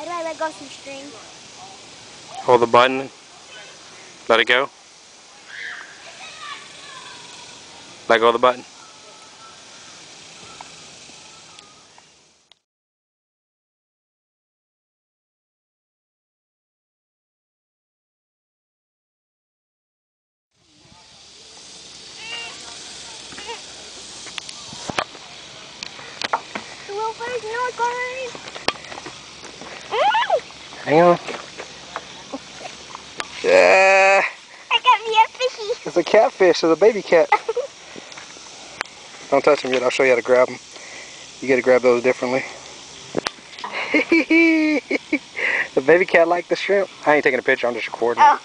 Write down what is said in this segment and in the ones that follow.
do I let go of some string? Hold the button. Let it go. Let go of the button. The little fish, you know what's going on? Hang on. Yeah. I got me a fishy. It's a catfish. It's a baby cat. Don't touch them yet. I'll show you how to grab them. You got to grab those differently. The baby cat liked the shrimp. I ain't taking a picture. I'm just recording. Oh.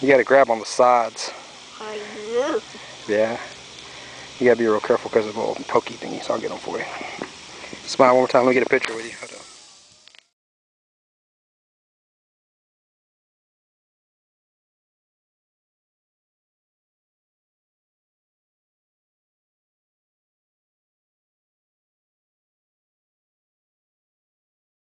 You got to grab on the sides. Oh, Yeah. You got to be real careful because of the little pokey thingy. So I'll get them for you. Smile one more time. Let me get a picture with you. Hold up.